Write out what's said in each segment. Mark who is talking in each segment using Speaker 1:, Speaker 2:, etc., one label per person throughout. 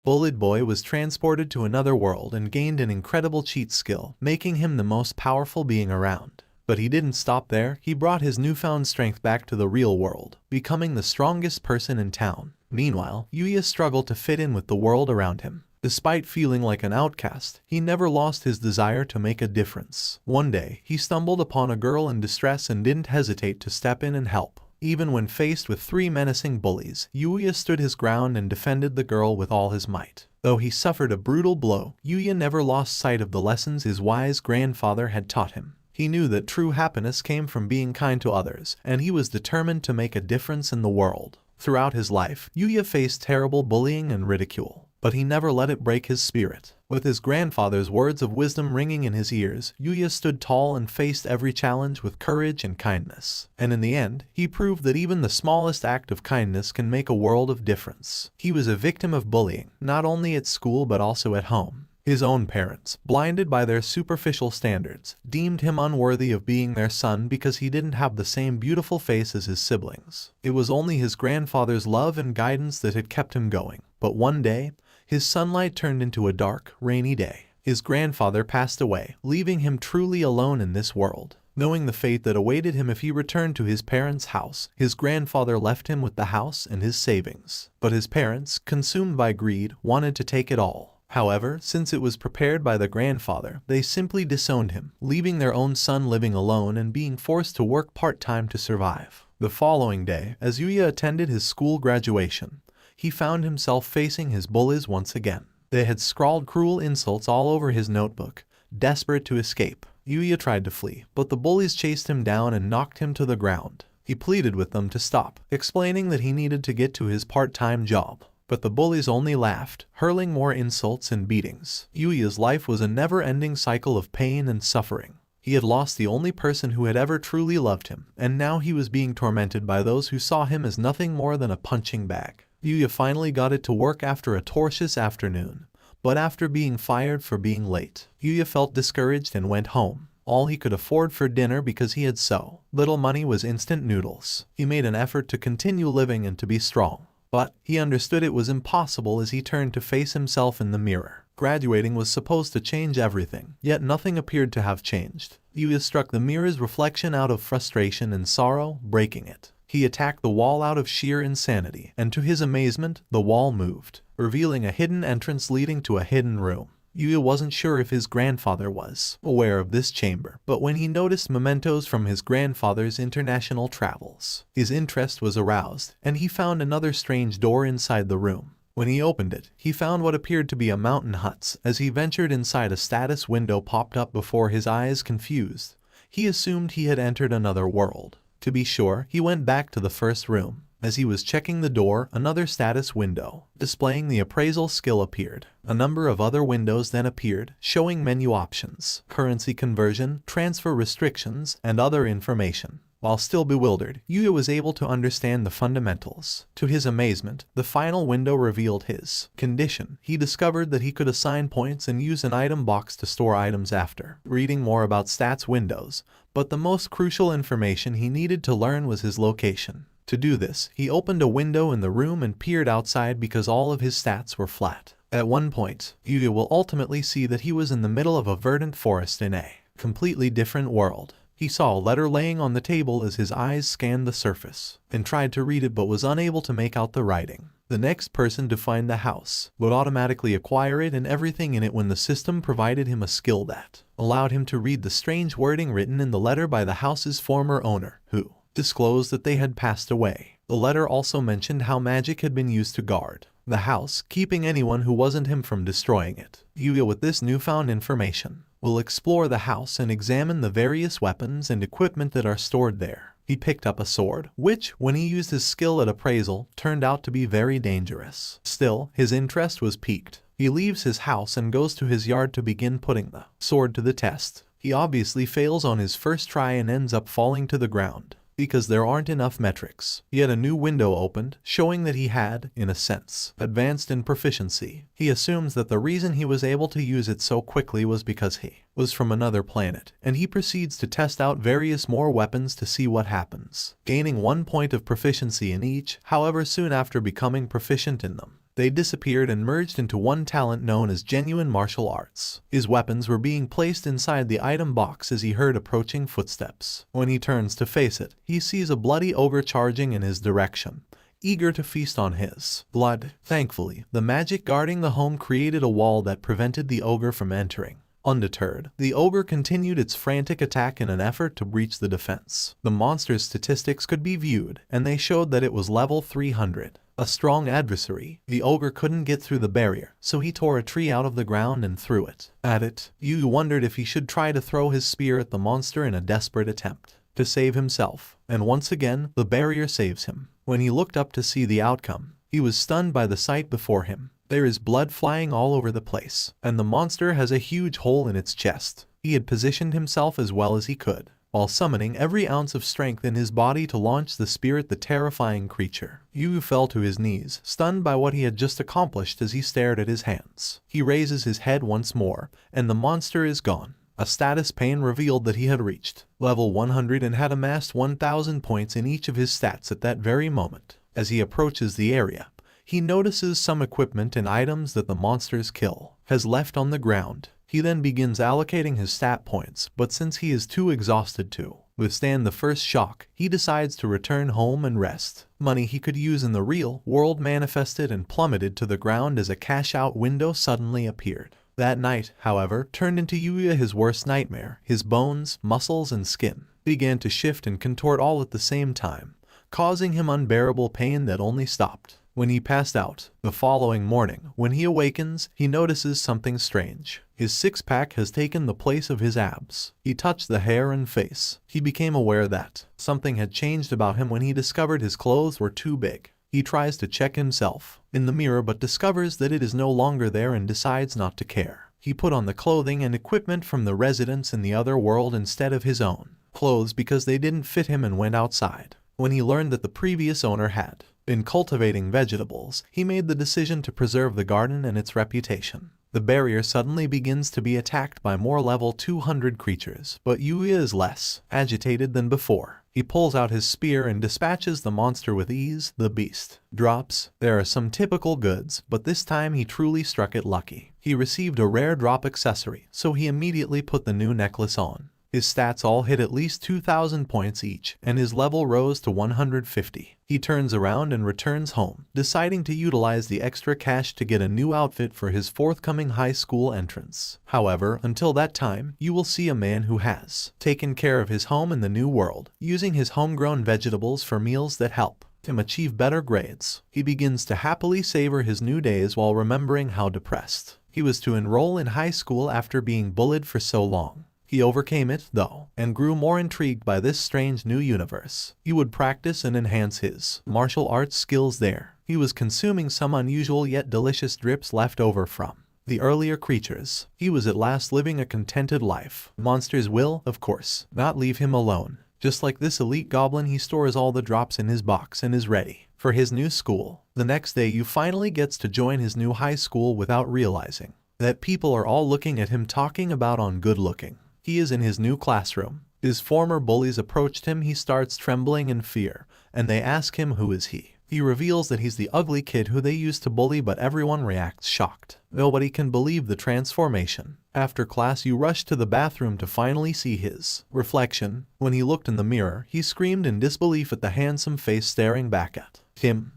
Speaker 1: Bullied Boy was transported to another world and gained an incredible cheat skill, making him the most powerful being around. But he didn't stop there. He brought his newfound strength back to the real world, becoming the strongest person in town. Meanwhile, Yuya struggled to fit in with the world around him. Despite feeling like an outcast, he never lost his desire to make a difference. One day, he stumbled upon a girl in distress and didn't hesitate to step in and help. Even when faced with 3 menacing bullies, Yuya stood his ground and defended the girl with all his might. Though he suffered a brutal blow, Yuya never lost sight of the lessons his wise grandfather had taught him. He knew that true happiness came from being kind to others, and he was determined to make a difference in the world. Throughout his life, Yuya faced terrible bullying and ridicule, but he never let it break his spirit. With his grandfather's words of wisdom ringing in his ears, Yuya stood tall and faced every challenge with courage and kindness. And in the end, he proved that even the smallest act of kindness can make a world of difference. He was a victim of bullying, not only at school but also at home. His own parents, blinded by their superficial standards, deemed him unworthy of being their son because he didn't have the same beautiful face as his siblings. It was only his grandfather's love and guidance that had kept him going. But one day, his sunlight turned into a dark, rainy day. His grandfather passed away, leaving him truly alone in this world. Knowing the fate that awaited him if he returned to his parents' house, his grandfather left him with the house and his savings. But his parents, consumed by greed, wanted to take it all. However, since it was prepared by the grandfather, they simply disowned him, leaving their own son living alone and being forced to work part-time to survive. The following day, as Yuya attended his school graduation, he found himself facing his bullies once again. They had scrawled cruel insults all over his notebook. Desperate to escape, Yuya tried to flee, but the bullies chased him down and knocked him to the ground. He pleaded with them to stop, explaining that he needed to get to his part-time job. But the bullies only laughed, hurling more insults and beatings. Yuya's life was a never-ending cycle of pain and suffering. He had lost the only person who had ever truly loved him, and now he was being tormented by those who saw him as nothing more than a punching bag. Yuya finally got it to work after a tortuous afternoon, but after being fired for being late, Yuya felt discouraged and went home. All he could afford for dinner because he had so little money was instant noodles. He made an effort to continue living and to be strong. But he understood it was impossible as he turned to face himself in the mirror. Graduating was supposed to change everything, yet nothing appeared to have changed. Yuya struck the mirror's reflection out of frustration and sorrow, breaking it. He attacked the wall out of sheer insanity, and to his amazement, the wall moved, revealing a hidden entrance leading to a hidden room. Yuya wasn't sure if his grandfather was aware of this chamber, but when he noticed mementos from his grandfather's international travels, his interest was aroused, and he found another strange door inside the room. When he opened it, he found what appeared to be a mountain hut. As he ventured inside, a status window popped up before his eyes. Confused, he assumed he had entered another world. To be sure, he went back to the first room. As he was checking the door, another status window, displaying the appraisal skill appeared. A number of other windows then appeared, showing menu options, currency conversion, transfer restrictions, and other information. While still bewildered, Yuya was able to understand the fundamentals. To his amazement, the final window revealed his condition. He discovered that he could assign points and use an item box to store items after reading more about stats windows, but the most crucial information he needed to learn was his location. To do this, he opened a window in the room and peered outside because all of his stats were flat. At one point, Yuya will ultimately see that he was in the middle of a verdant forest in a completely different world. He saw a letter laying on the table as his eyes scanned the surface, and tried to read it but was unable to make out the writing. The next person to find the house would automatically acquire it and everything in it when the system provided him a skill that allowed him to read the strange wording written in the letter by the house's former owner, who disclosed that they had passed away. The letter also mentioned how magic had been used to guard the house, keeping anyone who wasn't him from destroying it. Yuya, with this newfound information, will explore the house and examine the various weapons and equipment that are stored there. He picked up a sword, which, when he used his skill at appraisal, turned out to be very dangerous. Still, his interest was piqued. He leaves his house and goes to his yard to begin putting the sword to the test. He obviously fails on his first try and ends up falling to the ground, because there aren't enough metrics. Yet a new window opened, showing that he had, in a sense, advanced in proficiency. He assumes that the reason he was able to use it so quickly was because he was from another planet, and he proceeds to test out various more weapons to see what happens, gaining 1 point of proficiency in each. However, soon after becoming proficient in them, They disappeared and merged into one talent known as genuine martial arts. His weapons were being placed inside the item box as he heard approaching footsteps. When he turns to face it, he sees a bloody ogre charging in his direction, eager to feast on his blood. Thankfully, the magic guarding the home created a wall that prevented the ogre from entering. Undeterred, the ogre continued its frantic attack in an effort to breach the defense. The monster's statistics could be viewed, and they showed that it was level 300. A strong adversary. The ogre couldn't get through the barrier, so he tore a tree out of the ground and threw it at it. Yu wondered if he should try to throw his spear at the monster in a desperate attempt to save himself, and once again, the barrier saves him. When he looked up to see the outcome, he was stunned by the sight before him. There is blood flying all over the place, and the monster has a huge hole in its chest. He had positioned himself as well as he could, while summoning every ounce of strength in his body to launch the spear at the terrifying creature. Yu fell to his knees, stunned by what he had just accomplished as he stared at his hands. He raises his head once more, and the monster is gone. A status pane revealed that he had reached level 100 and had amassed 1,000 points in each of his stats at that very moment. As he approaches the area, he notices some equipment and items that the monster's kill has left on the ground. He then begins allocating his stat points, but since he is too exhausted to withstand the first shock, he decides to return home and rest. Money he could use in the real world manifested and plummeted to the ground as a cash-out window suddenly appeared. That night, however, turned into Yuya his worst nightmare. His bones, muscles, and skin began to shift and contort all at the same time, causing him unbearable pain that only stopped when he passed out. The following morning, when he awakens, he notices something strange. His six-pack has taken the place of his abs. He touched the hair and face. He became aware that something had changed about him when he discovered his clothes were too big. He tries to check himself in the mirror but discovers that it is no longer there and decides not to care. He put on the clothing and equipment from the residents in the other world instead of his own clothes because they didn't fit him and went outside. When he learned that the previous owner had been cultivating vegetables, he made the decision to preserve the garden and its reputation. The barrier suddenly begins to be attacked by more level 200 creatures, but Yuya is less agitated than before. He pulls out his spear and dispatches the monster with ease. The beast drops. There are some typical goods, but this time he truly struck it lucky. He received a rare drop accessory, so he immediately put the new necklace on. His stats all hit at least 2,000 points each, and his level rose to 150. He turns around and returns home, deciding to utilize the extra cash to get a new outfit for his forthcoming high school entrance. However, until that time, you will see a man who has taken care of his home in the new world, using his homegrown vegetables for meals that help him achieve better grades. He begins to happily savor his new days while remembering how depressed he was to enroll in high school after being bullied for so long. He overcame it, though, and grew more intrigued by this strange new universe. He would practice and enhance his martial arts skills there. He was consuming some unusual yet delicious drips left over from the earlier creatures. He was at last living a contented life. Monsters will, of course, not leave him alone. Just like this elite goblin, he stores all the drops in his box and is ready for his new school. The next day, Yu finally gets to join his new high school without realizing that people are all looking at him, talking about on good looking. He is in his new classroom. His former bullies approached him. He starts trembling in fear, and they ask him who is he. He reveals that he's the ugly kid who they used to bully, but everyone reacts shocked. Nobody can believe the transformation. After class, you rush to the bathroom to finally see his reflection. When he looked in the mirror, he screamed in disbelief at the handsome face staring back at him.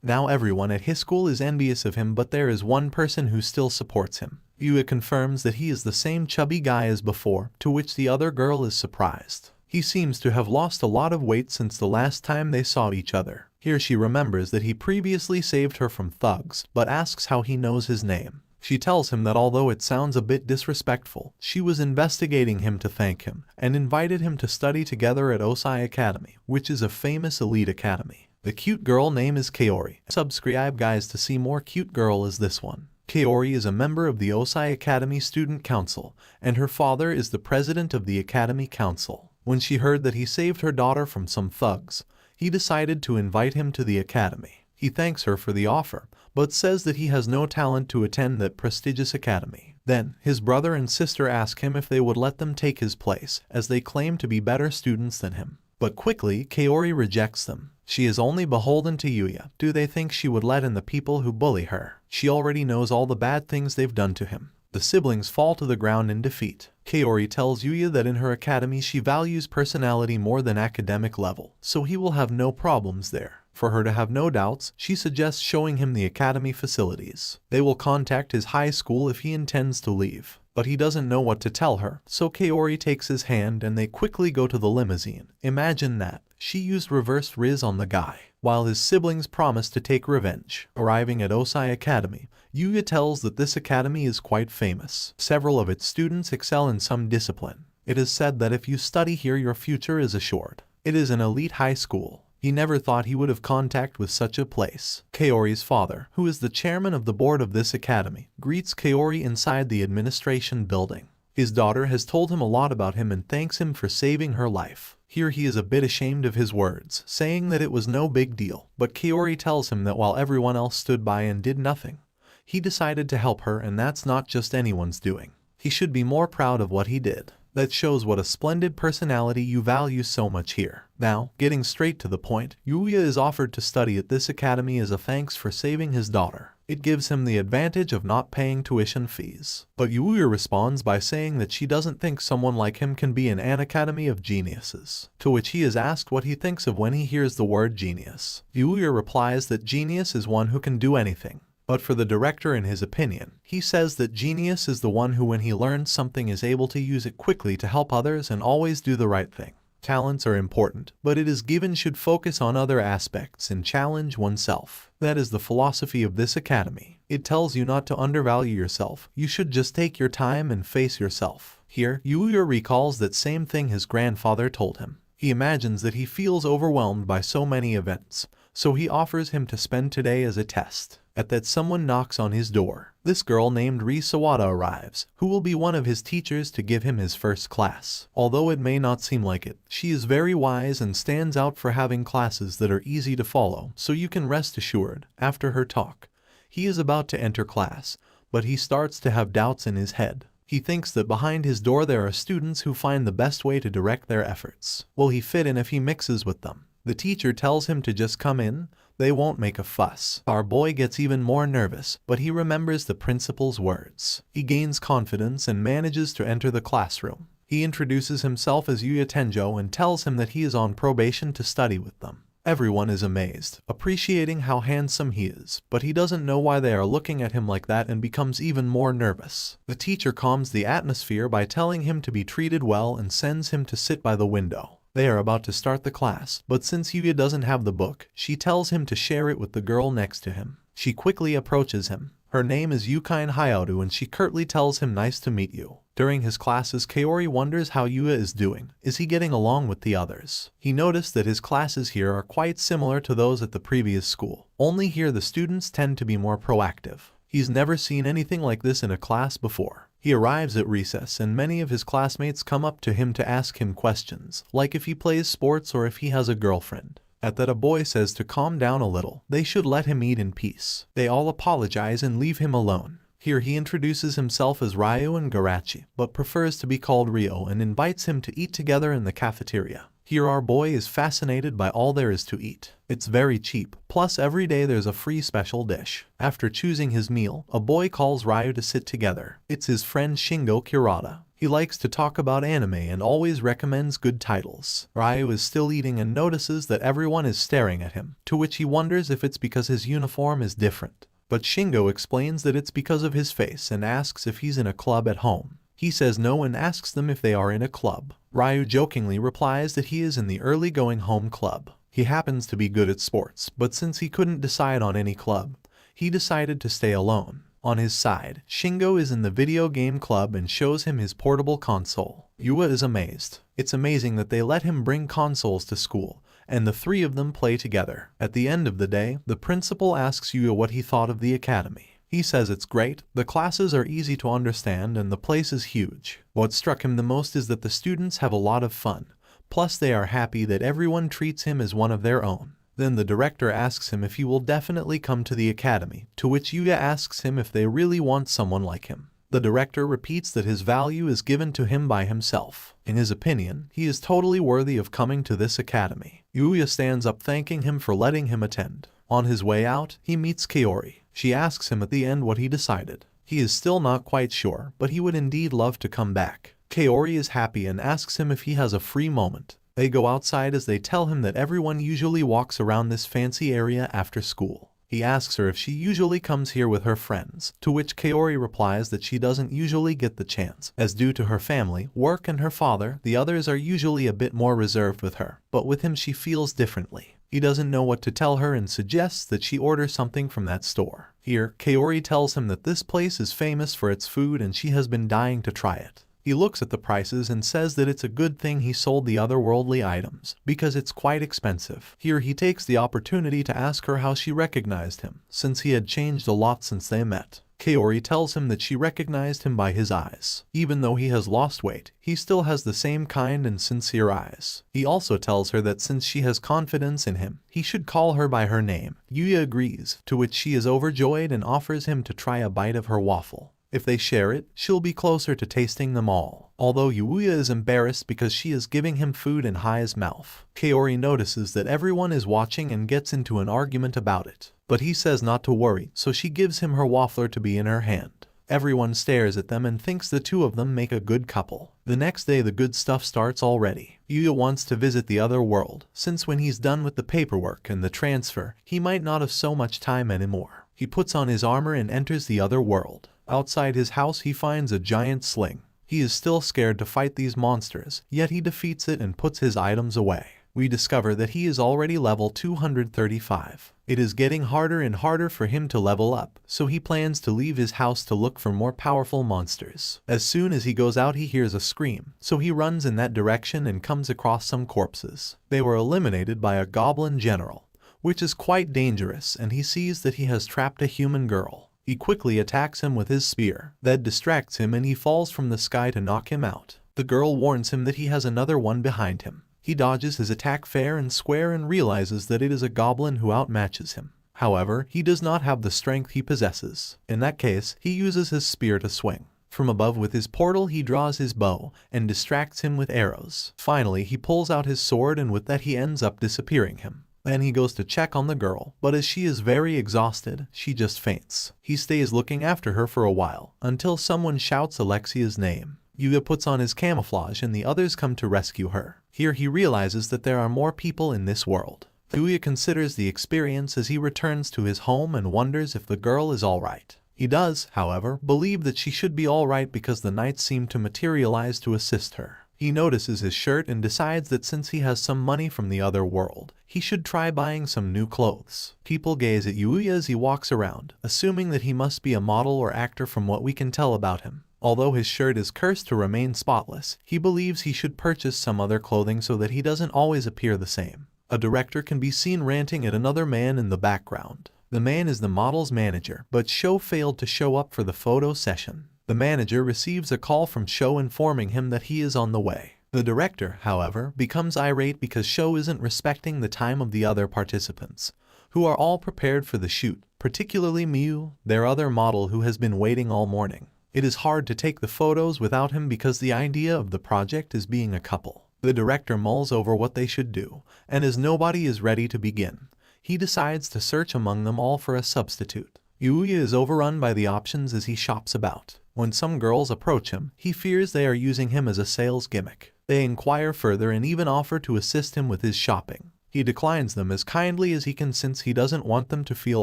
Speaker 1: Now everyone at his school is envious of him, but there is one person who still supports him. Yuya confirms that he is the same chubby guy as before, to which the other girl is surprised. He seems to have lost a lot of weight since the last time they saw each other. Here she remembers that he previously saved her from thugs, but asks how he knows his name. She tells him that although it sounds a bit disrespectful, she was investigating him to thank him, and invited him to study together at Osai Academy, which is a famous elite academy. The cute girl name is Kaori. Subscribe guys to see more cute girl as this one. Kaori is a member of the Osai Academy Student Council, and her father is the president of the Academy Council. When she heard that he saved her daughter from some thugs, he decided to invite him to the academy. He thanks her for the offer, but says that he has no talent to attend that prestigious academy. Then, his brother and sister ask him if they would let them take his place, as they claim to be better students than him. But quickly, Kaori rejects them. She is only beholden to Yuya. Do they think she would let in the people who bully her? She already knows all the bad things they've done to him. The siblings fall to the ground in defeat. Kaori tells Yuya that in her academy she values personality more than academic level, so he will have no problems there. For her to have no doubts, she suggests showing him the academy facilities. They will contact his high school if he intends to leave. But he doesn't know what to tell her, so Kaori takes his hand and they quickly go to the limousine. Imagine that. She used reverse Riz on the guy, while his siblings promise to take revenge. Arriving at Osai Academy, Yuya tells that this academy is quite famous. Several of its students excel in some discipline. It is said that if you study here your future is assured. It is an elite high school. He never thought he would have contact with such a place. Kaori's father, who is the chairman of the board of this academy, greets Kaori inside the administration building. His daughter has told him a lot about him and thanks him for saving her life. Here he is a bit ashamed of his words, saying that it was no big deal, but Kaori tells him that while everyone else stood by and did nothing, he decided to help her, and that's not just anyone's doing. He should be more proud of what he did. That shows what a splendid personality you value so much here. Now, getting straight to the point, Yuya is offered to study at this academy as a thanks for saving his daughter. It gives him the advantage of not paying tuition fees. But Yuya responds by saying that she doesn't think someone like him can be in an academy of geniuses. To which he is asked what he thinks of when he hears the word genius. Yuya replies that genius is one who can do anything. But for the director, in his opinion, he says that genius is the one who when he learns something is able to use it quickly to help others and always do the right thing. Talents are important, but it is given should focus on other aspects and challenge oneself. That is the philosophy of this academy. It tells you not to undervalue yourself, you should just take your time and face yourself. Here, Yuya recalls that same thing his grandfather told him. He imagines that he feels overwhelmed by so many events, so he offers him to spend today as a test. At that, someone knocks on his door. This girl named Ri Sawada arrives, who will be one of his teachers to give him his first class. Although it may not seem like it, she is very wise and stands out for having classes that are easy to follow, so you can rest assured. After her talk, he is about to enter class, but he starts to have doubts in his head. He thinks that behind his door there are students who find the best way to direct their efforts. Will he fit in if he mixes with them? The teacher tells him to just come in. They won't make a fuss. Our boy gets even more nervous, but he remembers the principal's words. He gains confidence and manages to enter the classroom. He introduces himself as Yuya Tenjo and tells him that he is on probation to study with them. Everyone is amazed, appreciating how handsome he is, but he doesn't know why they are looking at him like that and becomes even more nervous. The teacher calms the atmosphere by telling him to be treated well and sends him to sit by the window. They are about to start the class, but since Yuya doesn't have the book, she tells him to share it with the girl next to him. She quickly approaches him. Her name is Yukain Hayaru and she curtly tells him nice to meet you. During his classes, Kaori wonders how Yuya is doing. Is he getting along with the others? He noticed that his classes here are quite similar to those at the previous school. Only here the students tend to be more proactive. He's never seen anything like this in a class before. He arrives at recess and many of his classmates come up to him to ask him questions, like if he plays sports or if he has a girlfriend. At that, a boy says to calm down a little, they should let him eat in peace. They all apologize and leave him alone. Here he introduces himself as Ryu and Garachi, but prefers to be called Rio and invites him to eat together in the cafeteria. Here our boy is fascinated by all there is to eat. It's very cheap, plus every day there's a free special dish. After choosing his meal, a boy calls Ryu to sit together. It's his friend Shingo Kurata. He likes to talk about anime and always recommends good titles. Ryu is still eating and notices that everyone is staring at him, to which he wonders if it's because his uniform is different. But Shingo explains that it's because of his face and asks if he's in a club at home. He says no and asks them if they are in a club. Ryu jokingly replies that he is in the early going home club. He happens to be good at sports, but since he couldn't decide on any club, he decided to stay alone. On his side, Shingo is in the video game club and shows him his portable console. Yuya is amazed. It's amazing that they let him bring consoles to school, and the three of them play together. At the end of the day, the principal asks Yuya what he thought of the academy. He says it's great, the classes are easy to understand and the place is huge. What struck him the most is that the students have a lot of fun, plus they are happy that everyone treats him as one of their own. Then the director asks him if he will definitely come to the academy, to which Yuya asks him if they really want someone like him. The director repeats that his value is given to him by himself. In his opinion, he is totally worthy of coming to this academy. Yuya stands up thanking him for letting him attend. On his way out, he meets Kaori. She asks him at the end what he decided. He is still not quite sure, but he would indeed love to come back. Kaori is happy and asks him if he has a free moment. They go outside as they tell him that everyone usually walks around this fancy area after school. He asks her if she usually comes here with her friends, to which Kaori replies that she doesn't usually get the chance, as due to her family, work and her father, the others are usually a bit more reserved with her, but with him she feels differently. He doesn't know what to tell her and suggests that she order something from that store. Here, Kaori tells him that this place is famous for its food and she has been dying to try it. He looks at the prices and says that it's a good thing he sold the other worldly items, because it's quite expensive. Here he takes the opportunity to ask her how she recognized him, since he had changed a lot since they met. Kaori tells him that she recognized him by his eyes. Even though he has lost weight, he still has the same kind and sincere eyes. He also tells her that since she has confidence in him, he should call her by her name. Yuya agrees, to which she is overjoyed and offers him to try a bite of her waffle. If they share it, she'll be closer to tasting them all. Although Yuya is embarrassed because she is giving him food in Hai's mouth. Kaori notices that everyone is watching and gets into an argument about it. But he says not to worry, so she gives him her waffler to be in her hand. Everyone stares at them and thinks the two of them make a good couple. The next day the good stuff starts already. Yuya wants to visit the other world, since when he's done with the paperwork and the transfer, he might not have so much time anymore. He puts on his armor and enters the other world. Outside his house he finds a giant sling. He is still scared to fight these monsters, yet he defeats it and puts his items away. We discover that he is already level 235. It is getting harder and harder for him to level up, so he plans to leave his house to look for more powerful monsters. As soon as he goes out he hears a scream, so he runs in that direction and comes across some corpses. They were eliminated by a goblin general, which is quite dangerous, and he sees that he has trapped a human girl. He quickly attacks him with his spear. That distracts him and he falls from the sky to knock him out. The girl warns him that he has another one behind him. He dodges his attack fair and square and realizes that it is a goblin who outmatches him. However, he does not have the strength he possesses. In that case, he uses his spear to swing. From above with his portal he draws his bow and distracts him with arrows. Finally, he pulls out his sword and with that he ends up disappearing him. Then he goes to check on the girl, but as she is very exhausted, she just faints. He stays looking after her for a while, until someone shouts Alexia's name. Yuya puts on his camouflage and the others come to rescue her. Here he realizes that there are more people in this world. Yuya considers the experience as he returns to his home and wonders if the girl is alright. He does, however, believe that she should be alright because the knights seem to materialize to assist her. He notices his shirt and decides that since he has some money from the other world, he should try buying some new clothes. People gaze at Yuya as he walks around, assuming that he must be a model or actor from what we can tell about him. Although his shirt is cursed to remain spotless, he believes he should purchase some other clothing so that he doesn't always appear the same. A director can be seen ranting at another man in the background. The man is the model's manager, but Sho failed to show up for the photo session. The manager receives a call from Sho informing him that he is on the way. The director, however, becomes irate because Sho isn't respecting the time of the other participants, who are all prepared for the shoot, particularly Miu, their other model who has been waiting all morning. It is hard to take the photos without him because the idea of the project is being a couple. The director mulls over what they should do, and as nobody is ready to begin, he decides to search among them all for a substitute. Yuya is overrun by the options as he shops about. When some girls approach him, he fears they are using him as a sales gimmick. They inquire further and even offer to assist him with his shopping. He declines them as kindly as he can since he doesn't want them to feel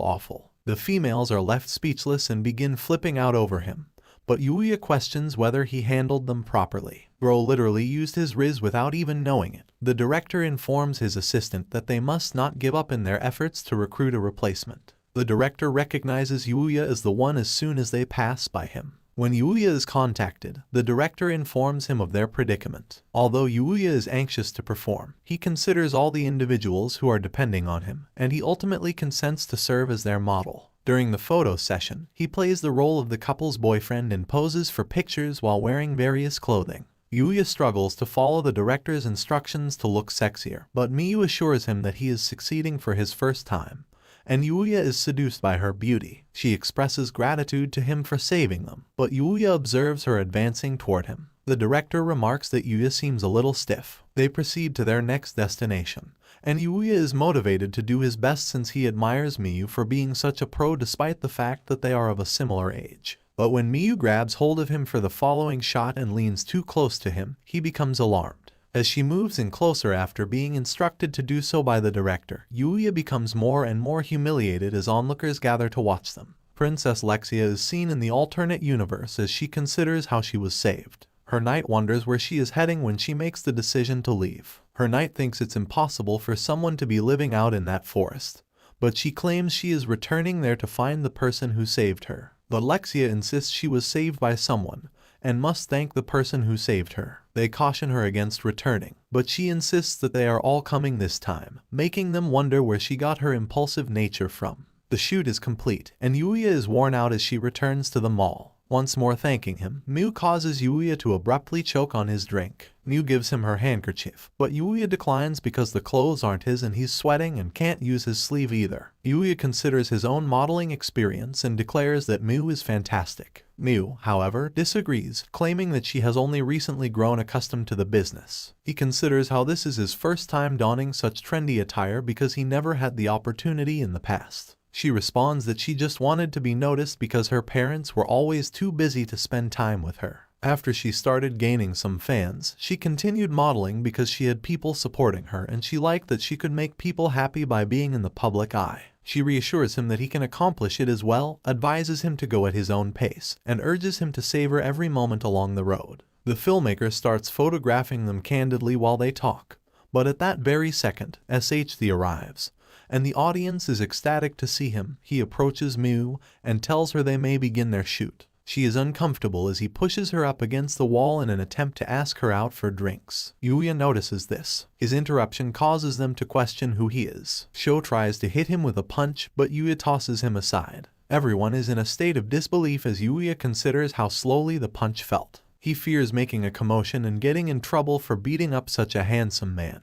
Speaker 1: awful. The females are left speechless and begin flipping out over him, but Yuya questions whether he handled them properly. Bro literally used his Riz without even knowing it. The director informs his assistant that they must not give up in their efforts to recruit a replacement. The director recognizes Yuya as the one as soon as they pass by him. When Yuya is contacted, the director informs him of their predicament. Although Yuya is anxious to perform, he considers all the individuals who are depending on him, and he ultimately consents to serve as their model. During the photo session, he plays the role of the couple's boyfriend and poses for pictures while wearing various clothing. Yuya struggles to follow the director's instructions to look sexier, but Miu assures him that he is succeeding for his first time, and Yuya is seduced by her beauty. She expresses gratitude to him for saving them, but Yuya observes her advancing toward him. The director remarks that Yuya seems a little stiff. They proceed to their next destination, and Yuya is motivated to do his best since he admires Miyu for being such a pro despite the fact that they are of a similar age. But when Miyu grabs hold of him for the following shot and leans too close to him, he becomes alarmed. As she moves in closer after being instructed to do so by the director, Yuya becomes more and more humiliated as onlookers gather to watch them. Princess Lexia is seen in the alternate universe as she considers how she was saved. Her knight wonders where she is heading when she makes the decision to leave. Her knight thinks it's impossible for someone to be living out in that forest, but she claims she is returning there to find the person who saved her. But Lexia insists she was saved by someone, and must thank the person who saved her. They caution her against returning, but she insists that they are all coming this time, making them wonder where she got her impulsive nature from. The shoot is complete, and Yuya is worn out as she returns to the mall. Once more thanking him, Miu causes Yuya to abruptly choke on his drink. Miu gives him her handkerchief, but Yuya declines because the clothes aren't his and he's sweating and can't use his sleeve either. Yuya considers his own modeling experience and declares that Miu is fantastic. Miu, however, disagrees, claiming that she has only recently grown accustomed to the business. He considers how this is his first time donning such trendy attire because he never had the opportunity in the past. She responds that she just wanted to be noticed because her parents were always too busy to spend time with her. After she started gaining some fans, she continued modeling because she had people supporting her and she liked that she could make people happy by being in the public eye. She reassures him that he can accomplish it as well, advises him to go at his own pace, and urges him to savor every moment along the road. The filmmaker starts photographing them candidly while they talk, but at that very second, SHD arrives, and the audience is ecstatic to see him. He approaches Miu and tells her they may begin their shoot. She is uncomfortable as he pushes her up against the wall in an attempt to ask her out for drinks. Yuya notices this. His interruption causes them to question who he is. Sho tries to hit him with a punch, but Yuya tosses him aside. Everyone is in a state of disbelief as Yuya considers how slowly the punch felt. He fears making a commotion and getting in trouble for beating up such a handsome man,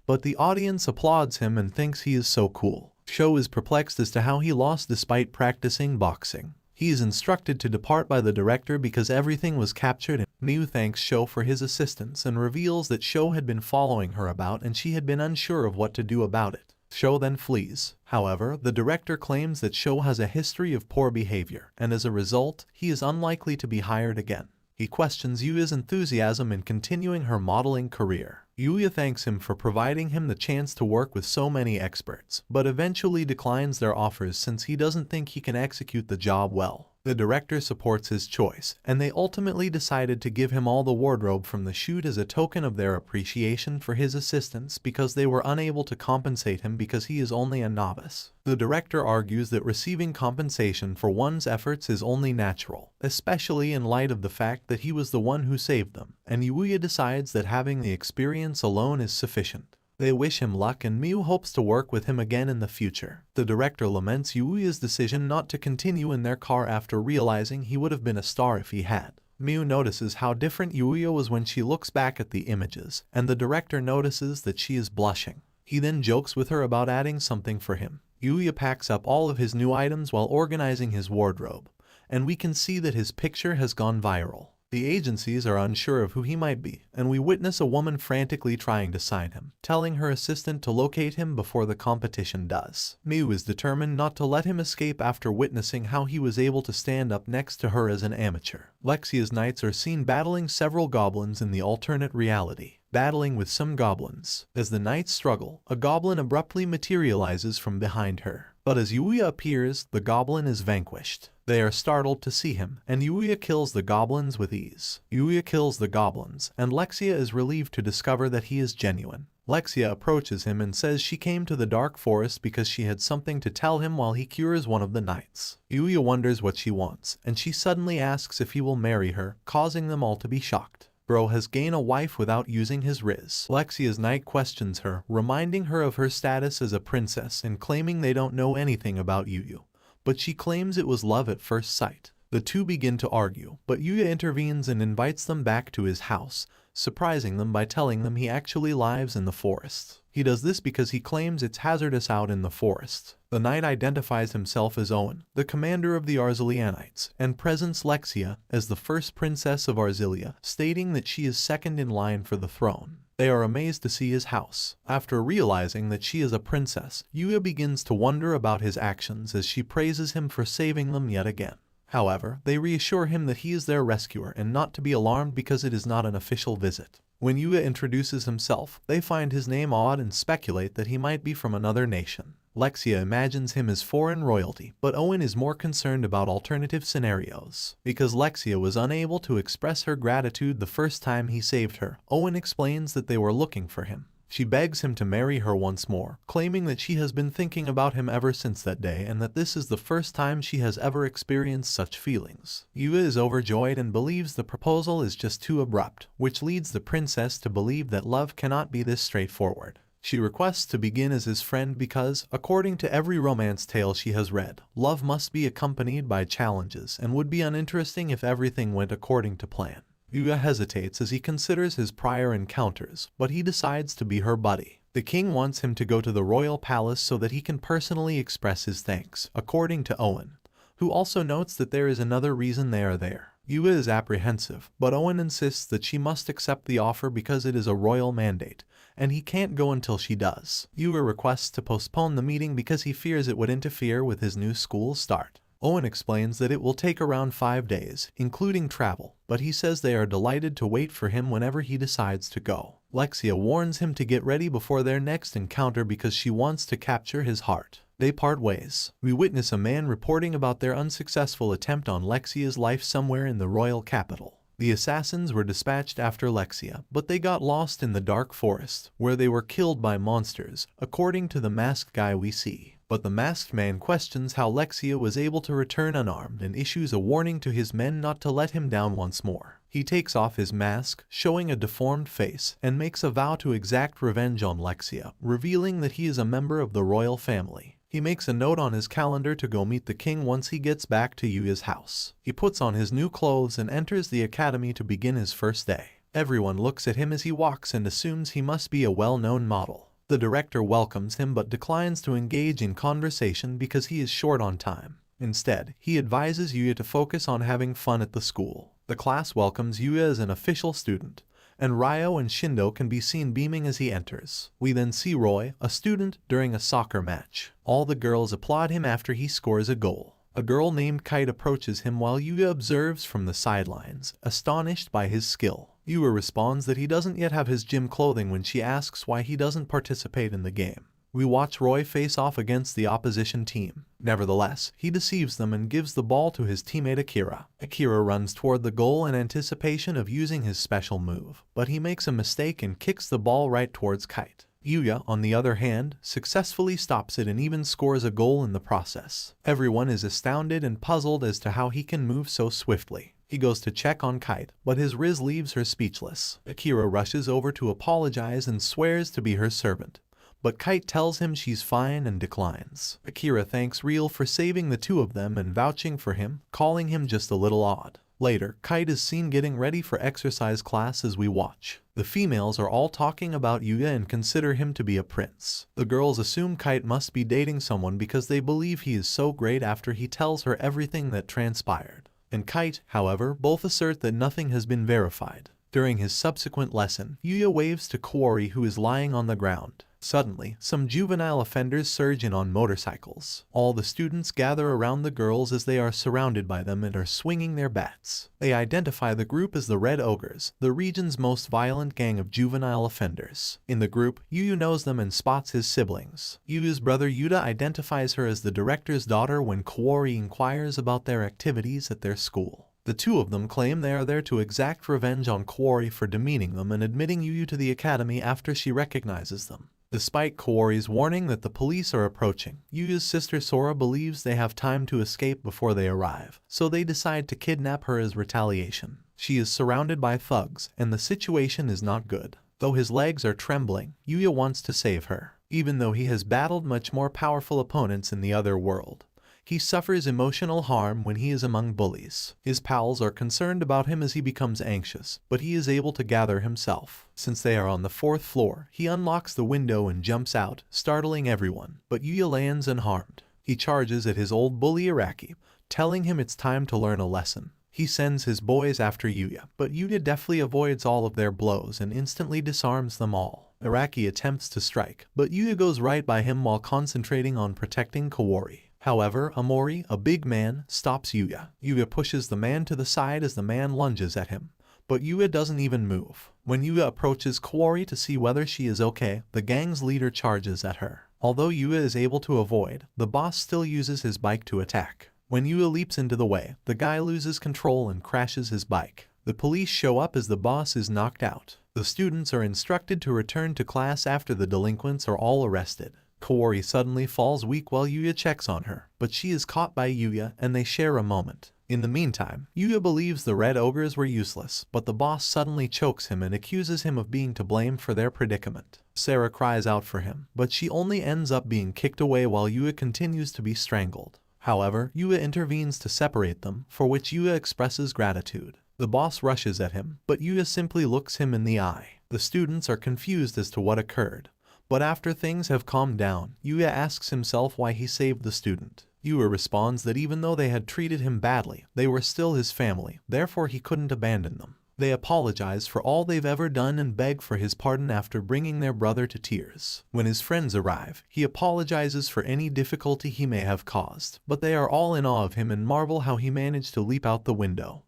Speaker 1: but the audience applauds him and thinks he is so cool. Sho is perplexed as to how he lost despite practicing boxing. He is instructed to depart by the director because everything was captured. Miu thanks Sho for his assistance and reveals that Sho had been following her about and she had been unsure of what to do about it. Sho then flees. However, the director claims that Sho has a history of poor behavior, and as a result, he is unlikely to be hired again. He questions Yuya's enthusiasm in continuing her modeling career. Yuya thanks him for providing him the chance to work with so many experts, but eventually declines their offers since he doesn't think he can execute the job well. The director supports his choice, and they ultimately decided to give him all the wardrobe from the shoot as a token of their appreciation for his assistance because they were unable to compensate him because he is only a novice. The director argues that receiving compensation for one's efforts is only natural, especially in light of the fact that he was the one who saved them, and Yuya decides that having the experience alone is sufficient. They wish him luck and Miu hopes to work with him again in the future. The director laments Yuya's decision not to continue in their car after realizing he would have been a star if he had. Miu notices how different Yuya was when she looks back at the images, and the director notices that she is blushing. He then jokes with her about adding something for him. Yuya packs up all of his new items while organizing his wardrobe, and we can see that his picture has gone viral. The agencies are unsure of who he might be, and we witness a woman frantically trying to sign him, telling her assistant to locate him before the competition does. Miu is determined not to let him escape after witnessing how he was able to stand up next to her as an amateur. Lexia's knights are seen battling several goblins in the alternate reality. Battling with some goblins. As the knights struggle, a goblin abruptly materializes from behind her. But as Yuya appears, the goblin is vanquished. They are startled to see him, and Yuya kills the goblins with ease. Yuya kills the goblins, and Lexia is relieved to discover that he is genuine. Lexia approaches him and says she came to the dark forest because she had something to tell him while he cures one of the knights. Yuya wonders what she wants, and she suddenly asks if he will marry her, causing them all to be shocked. Bro has gained a wife without using his riz. Lexia's knight questions her, reminding her of her status as a princess and claiming they don't know anything about Yuya, but she claims it was love at first sight. The two begin to argue, but Yuya intervenes and invites them back to his house, surprising them by telling them he actually lives in the forest. He does this because he claims it's hazardous out in the forest. The knight identifies himself as Owen, the commander of the Arzilianites, and presents Lexia as the first princess of Arzilia, stating that she is second in line for the throne. They are amazed to see his house. After realizing that she is a princess, Yuya begins to wonder about his actions as she praises him for saving them yet again. However, they reassure him that he is their rescuer and not to be alarmed because it is not an official visit. When Yuya introduces himself, they find his name odd and speculate that he might be from another nation. Lexia imagines him as foreign royalty, but Owen is more concerned about alternative scenarios. Because Lexia was unable to express her gratitude the first time he saved her, Owen explains that they were looking for him. She begs him to marry her once more, claiming that she has been thinking about him ever since that day and that this is the first time she has ever experienced such feelings. Yuya is overjoyed and believes the proposal is just too abrupt, which leads the princess to believe that love cannot be this straightforward. She requests to begin as his friend because, according to every romance tale she has read, love must be accompanied by challenges and would be uninteresting if everything went according to plan. Yuya hesitates as he considers his prior encounters, but he decides to be her buddy. The king wants him to go to the royal palace so that he can personally express his thanks, according to Owen, who also notes that there is another reason they are there. Yuya is apprehensive, but Owen insists that she must accept the offer because it is a royal mandate, and he can't go until she does. Yuya requests to postpone the meeting because he fears it would interfere with his new school start. Owen explains that it will take around 5 days, including travel, but he says they are delighted to wait for him whenever he decides to go. Lexia warns him to get ready before their next encounter because she wants to capture his heart. They part ways. We witness a man reporting about their unsuccessful attempt on Lexia's life somewhere in the royal capital. The assassins were dispatched after Lexia, but they got lost in the dark forest, where they were killed by monsters, according to the masked guy we see. But the masked man questions how Lexia was able to return unarmed and issues a warning to his men not to let him down once more. He takes off his mask, showing a deformed face, and makes a vow to exact revenge on Lexia, revealing that he is a member of the royal family. He makes a note on his calendar to go meet the king once he gets back to Yuya's house. He puts on his new clothes and enters the academy to begin his first day. Everyone looks at him as he walks and assumes he must be a well-known model. The director welcomes him but declines to engage in conversation because he is short on time. Instead, he advises Yuya to focus on having fun at the school. The class welcomes Yuya as an official student, and Ryo and Shindo can be seen beaming as he enters. We then see Roy, a student, during a soccer match. All the girls applaud him after he scores a goal. A girl named Kite approaches him while Yuya observes from the sidelines, astonished by his skill. Yuya responds that he doesn't yet have his gym clothing when she asks why he doesn't participate in the game. We watch Roy face off against the opposition team. Nevertheless, he deceives them and gives the ball to his teammate Akira. Akira runs toward the goal in anticipation of using his special move, but he makes a mistake and kicks the ball right towards Kite. Yuya, on the other hand, successfully stops it and even scores a goal in the process. Everyone is astounded and puzzled as to how he can move so swiftly. He goes to check on Kite, but his Riz leaves her speechless. Akira rushes over to apologize and swears to be her servant, but Kite tells him she's fine and declines. Akira thanks Real for saving the two of them and vouching for him, calling him just a little odd. Later, Kite is seen getting ready for exercise class as we watch. The females are all talking about Yuya and consider him to be a prince. The girls assume Kite must be dating someone because they believe he is so great after he tells her everything that transpired. And Kite, however, both assert that nothing has been verified. During his subsequent lesson, Yuya waves to Kaori, who is lying on the ground. Suddenly, some juvenile offenders surge in on motorcycles. All the students gather around the girls as they are surrounded by them and are swinging their bats. They identify the group as the Red Ogres, the region's most violent gang of juvenile offenders. In the group, Yuya knows them and spots his siblings. Yuya's brother Yuta identifies her as the director's daughter when Kaori inquires about their activities at their school. The two of them claim they are there to exact revenge on Kaori for demeaning them and admitting Yuya to the academy after she recognizes them. Despite Kaori's warning that the police are approaching, Yuya's sister Sora believes they have time to escape before they arrive, so they decide to kidnap her as retaliation. She is surrounded by thugs, and the situation is not good. Though his legs are trembling, Yuya wants to save her. Even though he has battled much more powerful opponents in the other world, he suffers emotional harm when he is among bullies. His pals are concerned about him as he becomes anxious, but he is able to gather himself. Since they are on the 4th floor, he unlocks the window and jumps out, startling everyone, but Yuya lands unharmed. He charges at his old bully Araki, telling him it's time to learn a lesson. He sends his boys after Yuya, but Yuya deftly avoids all of their blows and instantly disarms them all. Araki attempts to strike, but Yuya goes right by him while concentrating on protecting Kaori. However, Amori, a big man, stops Yuya. Yuya pushes the man to the side as the man lunges at him, but Yuya doesn't even move. When Yuya approaches Kaori to see whether she is okay, the gang's leader charges at her. Although Yuya is able to avoid, the boss still uses his bike to attack. When Yuya leaps into the way, the guy loses control and crashes his bike. The police show up as the boss is knocked out. The students are instructed to return to class after the delinquents are all arrested. Kaori suddenly falls weak while Yuya checks on her, but she is caught by Yuya and they share a moment. In the meantime, Yuya believes the red ogres were useless, but the boss suddenly chokes him and accuses him of being to blame for their predicament. Sarah cries out for him, but she only ends up being kicked away while Yuya continues to be strangled. However, Yuya intervenes to separate them, for which Yuya expresses gratitude. The boss rushes at him, but Yuya simply looks him in the eye. The students are confused as to what occurred, but after things have calmed down, Yuya asks himself why he saved the student. Yuya responds that even though they had treated him badly, they were still his family, therefore he couldn't abandon them. They apologize for all they've ever done and beg for his pardon after bringing their brother to tears. When his friends arrive, he apologizes for any difficulty he may have caused, but they are all in awe of him and marvel how he managed to leap out the window.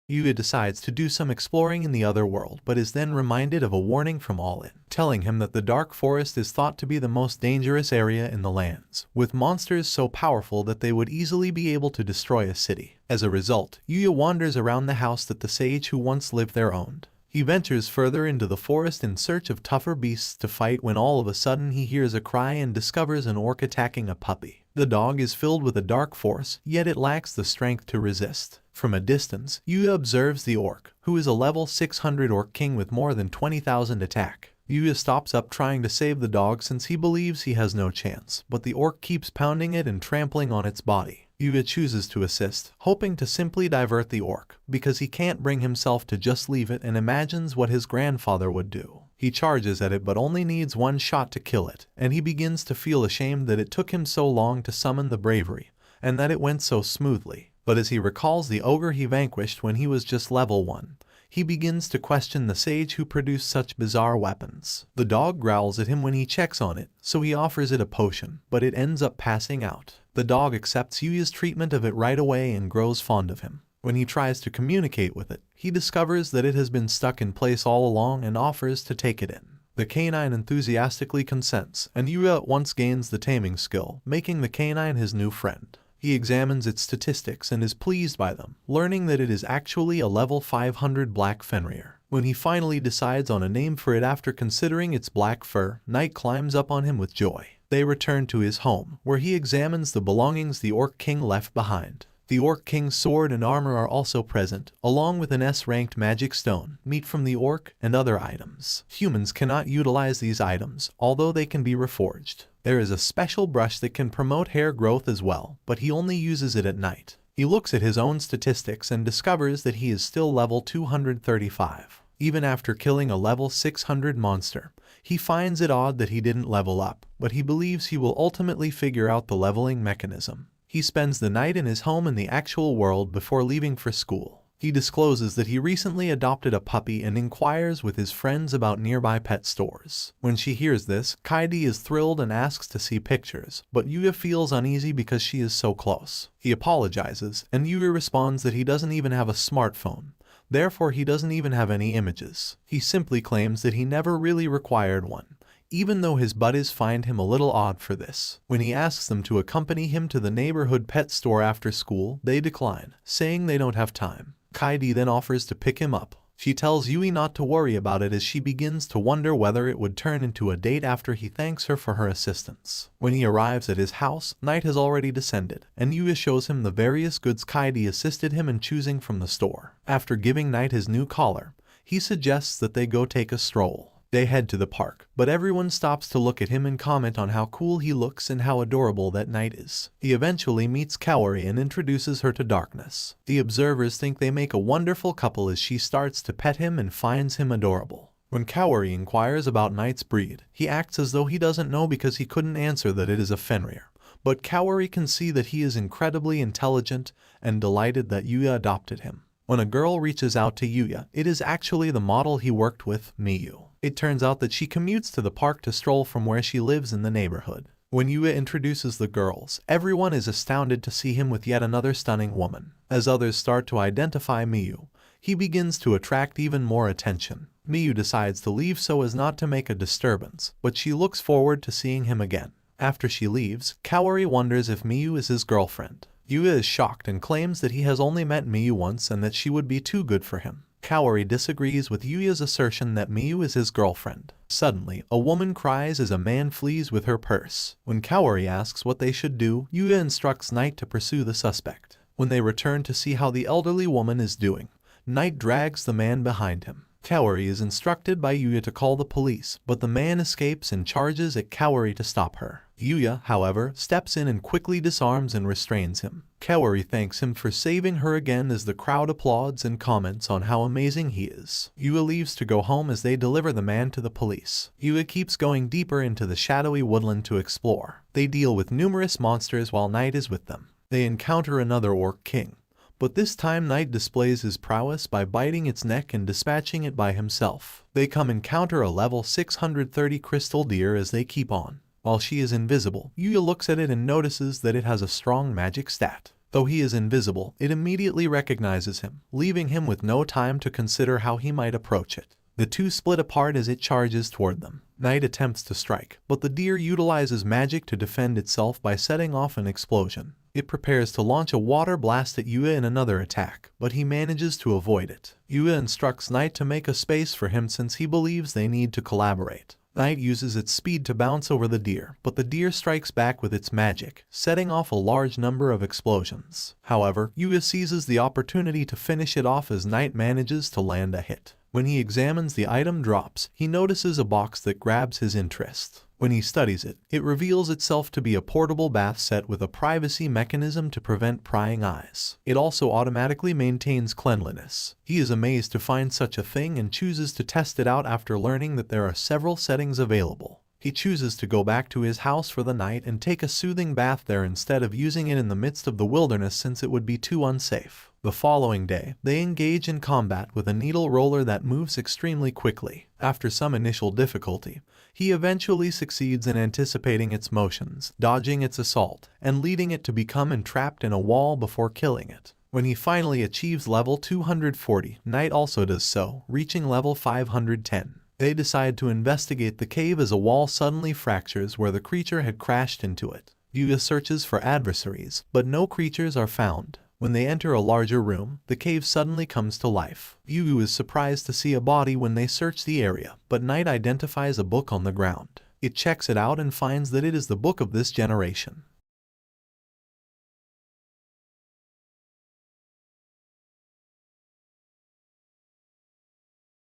Speaker 1: Yuya decides to do some exploring in the other world, but is then reminded of a warning from All-In, telling him that the Dark Forest is thought to be the most dangerous area in the lands, with monsters so powerful that they would easily be able to destroy a city. As a result, Yuya wanders around the house that the sage who once lived there owned. He ventures further into the forest in search of tougher beasts to fight when all of a sudden he hears a cry and discovers an orc attacking a puppy. The dog is filled with a dark force, yet it lacks the strength to resist. From a distance, Yuya observes the orc, who is a level 600 orc king with more than 20,000 attack. Yuya stops up trying to save the dog since he believes he has no chance, but the orc keeps pounding it and trampling on its body. Yuya chooses to assist, hoping to simply divert the orc, because he can't bring himself to just leave it and imagines what his grandfather would do. He charges at it but only needs one shot to kill it, and he begins to feel ashamed that it took him so long to summon the bravery, and that it went so smoothly. But as he recalls the ogre he vanquished when he was just level 1, he begins to question the sage who produced such bizarre weapons. The dog growls at him when he checks on it, so he offers it a potion, but it ends up passing out. The dog accepts Yuya's treatment of it right away and grows fond of him. When he tries to communicate with it, he discovers that it has been stuck in place all along and offers to take it in. The canine enthusiastically consents, and Yuya at once gains the taming skill, making the canine his new friend. He examines its statistics and is pleased by them, learning that it is actually a level 500 black Fenrir. When he finally decides on a name for it after considering its black fur, Night climbs up on him with joy. They return to his home, where he examines the belongings the Orc King left behind. The Orc King's sword and armor are also present, along with an S-ranked magic stone, meat from the orc, and other items. Humans cannot utilize these items, although they can be reforged. There is a special brush that can promote hair growth as well, but he only uses it at night. He looks at his own statistics and discovers that he is still level 235. Even after killing a level 600 monster, he finds it odd that he didn't level up, but he believes he will ultimately figure out the leveling mechanism. He spends the night in his home in the actual world before leaving for school. He discloses that he recently adopted a puppy and inquires with his friends about nearby pet stores. When she hears this, Kaidi is thrilled and asks to see pictures, but Yuya feels uneasy because she is so close. He apologizes, and Yuya responds that he doesn't even have a smartphone. Therefore, he doesn't even have any images. He simply claims that he never really required one, even though his buddies find him a little odd for this. When he asks them to accompany him to the neighborhood pet store after school, they decline, saying they don't have time. Kaidi then offers to pick him up. She tells Yui not to worry about it as she begins to wonder whether it would turn into a date after he thanks her for her assistance. When he arrives at his house, night has already descended, and Yui shows him the various goods Kaidi assisted him in choosing from the store. After giving Night his new collar, he suggests that they go take a stroll. They head to the park, but everyone stops to look at him and comment on how cool he looks and how adorable that Night is. He eventually meets Kaori and introduces her to Darkness. The observers think they make a wonderful couple as she starts to pet him and finds him adorable. When Kaori inquires about Night's breed, he acts as though he doesn't know because he couldn't answer that it is a Fenrir. But Kaori can see that he is incredibly intelligent and delighted that Yuya adopted him. When a girl reaches out to Yuya, it is actually the model he worked with, Miyu. It turns out that she commutes to the park to stroll from where she lives in the neighborhood. When Yuya introduces the girls, everyone is astounded to see him with yet another stunning woman. As others start to identify Miyu, he begins to attract even more attention. Miyu decides to leave so as not to make a disturbance, but she looks forward to seeing him again. After she leaves, Kaori wonders if Miyu is his girlfriend. Yuya is shocked and claims that he has only met Miyu once and that she would be too good for him. Kaori disagrees with Yuya's assertion that Miyu is his girlfriend. Suddenly, a woman cries as a man flees with her purse. When Kaori asks what they should do, Yuya instructs Knight to pursue the suspect. When they return to see how the elderly woman is doing, Knight drags the man behind him. Kaori is instructed by Yuya to call the police, but the man escapes and charges at Kaori to stop her. Yuya, however, steps in and quickly disarms and restrains him. Kaori thanks him for saving her again as the crowd applauds and comments on how amazing he is. Yuya leaves to go home as they deliver the man to the police. Yuya keeps going deeper into the shadowy woodland to explore. They deal with numerous monsters while Knight is with them. They encounter another orc king. But this time Knight displays his prowess by biting its neck and dispatching it by himself. They encounter a level 630 crystal deer as they keep on. While she is invisible, Yuya looks at it and notices that it has a strong magic stat. Though he is invisible, it immediately recognizes him, leaving him with no time to consider how he might approach it. The two split apart as it charges toward them. Knight attempts to strike, but the deer utilizes magic to defend itself by setting off an explosion. It prepares to launch a water blast at Yuya in another attack, but he manages to avoid it. Yuya instructs Knight to make a space for him since he believes they need to collaborate. Knight uses its speed to bounce over the deer, but the deer strikes back with its magic, setting off a large number of explosions. However, Yuya seizes the opportunity to finish it off as Knight manages to land a hit. When he examines the item drops, he notices a box that grabs his interest. When he studies it, it reveals itself to be a portable bath set with a privacy mechanism to prevent prying eyes. It also automatically maintains cleanliness. He is amazed to find such a thing and chooses to test it out after learning that there are several settings available. He chooses to go back to his house for the night and take a soothing bath there instead of using it in the midst of the wilderness since it would be too unsafe. The following day, they engage in combat with a needle roller that moves extremely quickly. After some initial difficulty, he eventually succeeds in anticipating its motions, dodging its assault, and leading it to become entrapped in a wall before killing it. When he finally achieves level 240, Knight also does so, reaching level 510. They decide to investigate the cave as a wall suddenly fractures where the creature had crashed into it. Yuya searches for adversaries, but no creatures are found. When they enter a larger room, the cave suddenly comes to life. Yuya is surprised to see a body when they search the area, but Knight identifies a book on the ground. It checks it out and finds that it is the book of this generation.